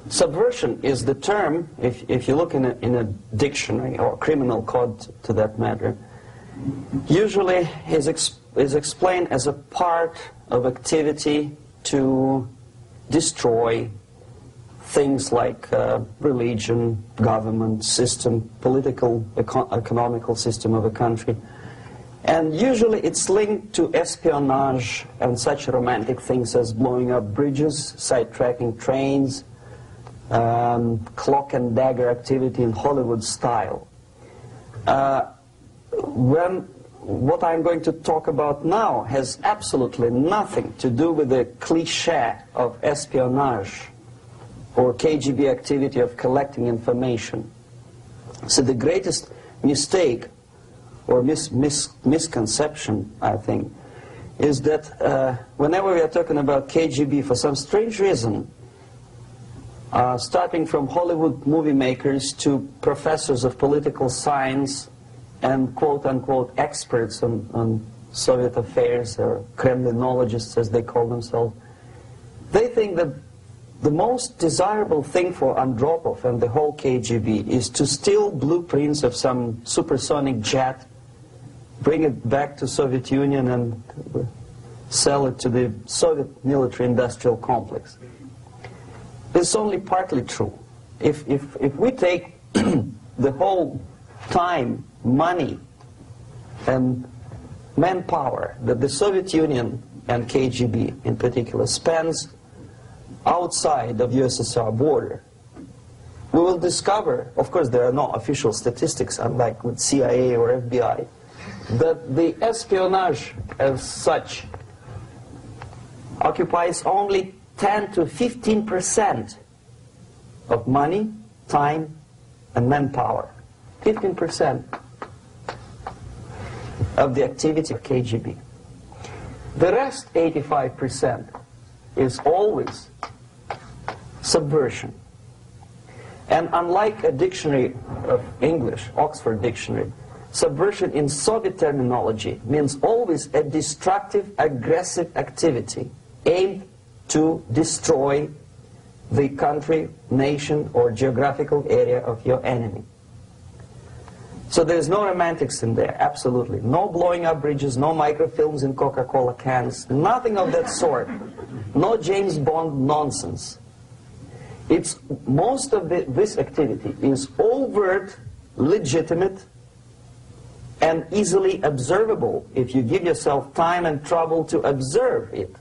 Subversion is the term, if you look in a dictionary or criminal code to that matter, usually is explained as a part of activity to destroy things like religion, government, system, political, economical system of a country. And usually it's linked to espionage and such romantic things as blowing up bridges, sidetracking trains, cloak and dagger activity in Hollywood style. What I'm going to talk about now has absolutely nothing to do with the cliché of espionage or KGB activity of collecting information. So the greatest mistake or misconception, I think, is that whenever we are talking about KGB, for some strange reason, starting from Hollywood movie makers to professors of political science and quote-unquote experts on Soviet affairs, or Kremlinologists as they call themselves, they think that the most desirable thing for Andropov and the whole KGB is to steal blueprints of some supersonic jet, bring it back to Soviet Union and sell it to the Soviet military-industrial complex. This is only partly true. If we take the whole time, money, and manpower that the Soviet Union and KGB in particular spends outside of USSR border, we will discover, of course there are no official statistics unlike with CIA or FBI, that the espionage as such occupies only 10 to 15% of money, time, and manpower. 15% of the activity of KGB. The rest, 85%, is always subversion. And unlike a dictionary of English, Oxford Dictionary, subversion in Soviet terminology means always a destructive, aggressive activity aimed to destroy the country, nation, or geographical area of your enemy. So there's no romantics in there, absolutely. No blowing up bridges, no microfilms in Coca-Cola cans, nothing of that sort. No James Bond nonsense. It's most of this activity is overt, legitimate, and easily observable if you give yourself time and trouble to observe it.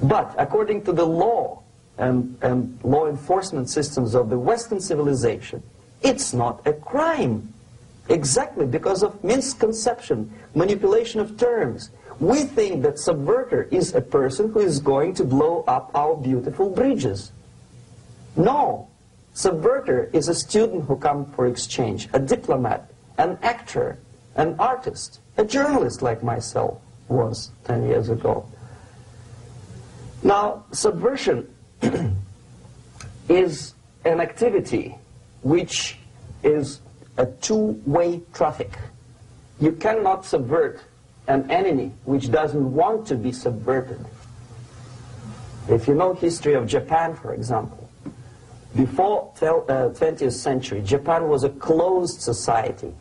But according to the law and law enforcement systems of the Western civilization, it's not a crime. Exactly because of misconception, manipulation of terms. We think that subverter is a person who is going to blow up our beautiful bridges. No. Subverter is a student who comes for exchange, a diplomat, an actor, an artist, a journalist like myself was 10 years ago. Now, subversion is an activity which is a two-way traffic. You cannot subvert an enemy which doesn't want to be subverted. If you know history of Japan, for example, before 20th century, Japan was a closed society.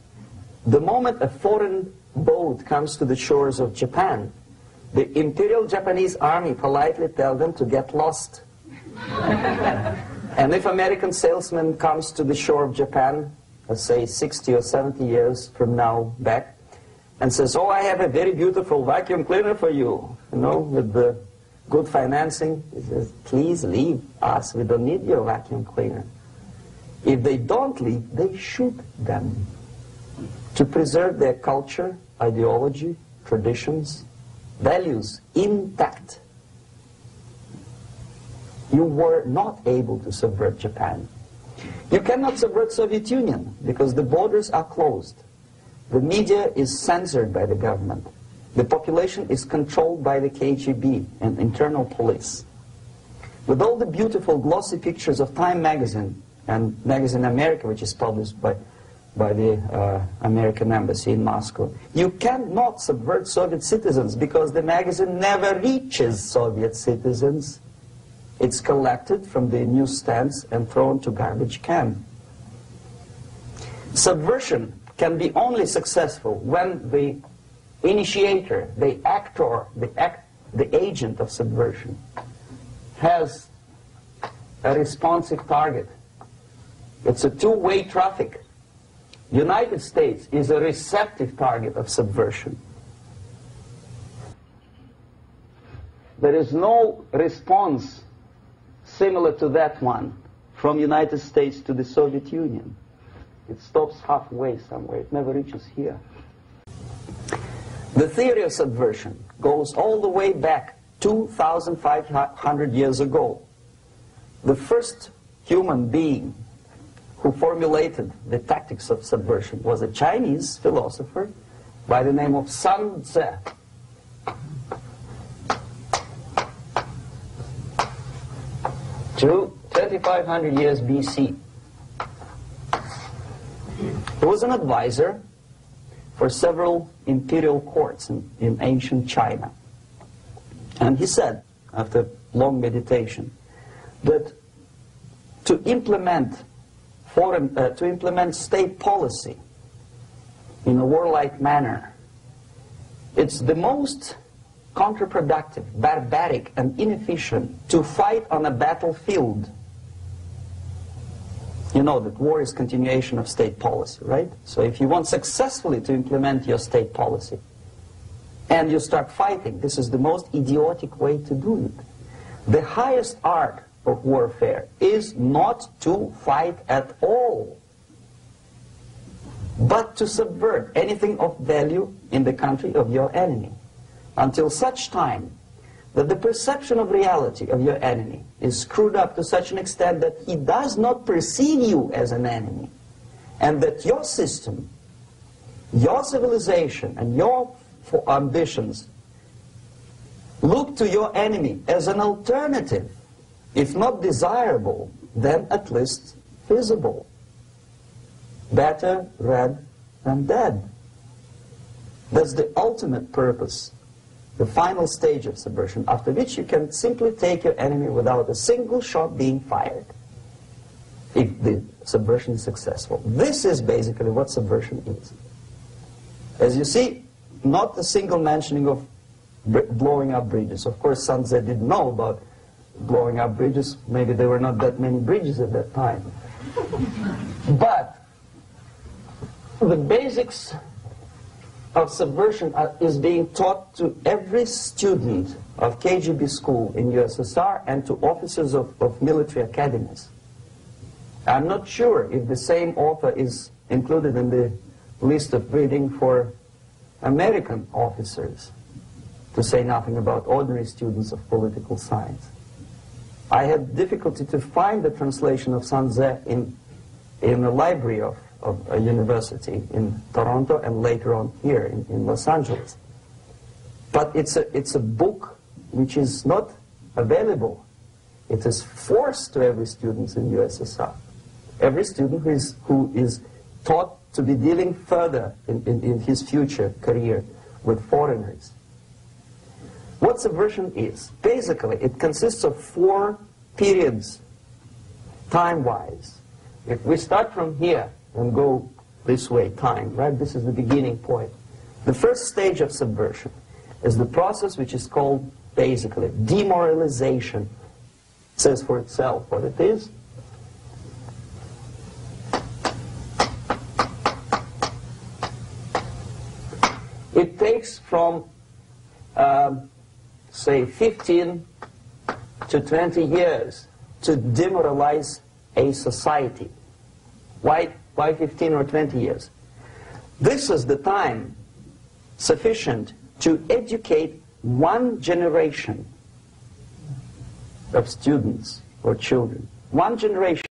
The moment a foreign boat comes to the shores of Japan, the Imperial Japanese Army politely tells them to get lost. And if American salesman comes to the shore of Japan, let's say 60 or 70 years from now back, and says, oh, I have a very beautiful vacuum cleaner for you, with the good financing, he says, please leave us, we don't need your vacuum cleaner. If they don't leave, they shoot them to preserve their culture, ideology, traditions, values intact. You were not able to subvert Japan. You cannot subvert Soviet Union because the borders are closed. The media is censored by the government. The population is controlled by the KGB and internal police. With all the beautiful glossy pictures of Time magazine and Magazine America, which is published by the American embassy in Moscow, you cannot subvert Soviet citizens because the magazine never reaches Soviet citizens. It's collected from the newsstands and thrown to garbage can. Subversion can be only successful when the initiator, the actor, the agent of subversion has a responsive target. It's a two-way traffic. The United States is a receptive target of subversion. There is no response similar to that one from United States to the Soviet Union. It stops halfway somewhere. It never reaches here. The theory of subversion goes all the way back 2,500 years ago. The first human being who formulated the tactics of subversion was a Chinese philosopher by the name of Sun Tzu. 2,500 years BC. He was an advisor for several imperial courts in ancient China. And he said, after long meditation, that to implement state policy in a warlike manner, it's the most counterproductive, barbaric, and inefficient to fight on a battlefield. You know that war is continuation of state policy, right? So if you want successfully to implement your state policy and you start fighting, this is the most idiotic way to do it. The highest art of warfare is not to fight at all, but to subvert anything of value in the country of your enemy, until such time that the perception of reality of your enemy is screwed up to such an extent that he does not perceive you as an enemy, and that your system, your civilization, and your ambitions look to your enemy as an alternative, if not desirable, then at least feasible. Better red than dead. That's the ultimate purpose, the final stage of subversion, after which you can simply take your enemy without a single shot being fired, if the subversion is successful. This is basically what subversion is. As you see, not a single mentioning of blowing up bridges. Of course, Sun Tzu didn't know about blowing up bridges. Maybe there were not that many bridges at that time. But the basics of subversion is being taught to every student of KGB school in USSR and to officers of military academies. I'm not sure if the same author is included in the list of reading for American officers, to say nothing about ordinary students of political science. I had difficulty to find the translation of Sun Tzu in a library of a university in Toronto and later on here in Los Angeles. But it's a book which is not available. It is forced to every student in USSR. Every student who is taught to be dealing further in his future career with foreigners. What subversion is? Basically, it consists of 4 periods, time-wise. If we start from here and go this way, time, right? This is the beginning point. The first stage of subversion is the process which is called, basically, demoralization. It says for itself what it is. It takes from, say, 15 to 20 years to demoralize a society. Why 15 or 20 years? This is the time sufficient to educate one generation of students or children. One generation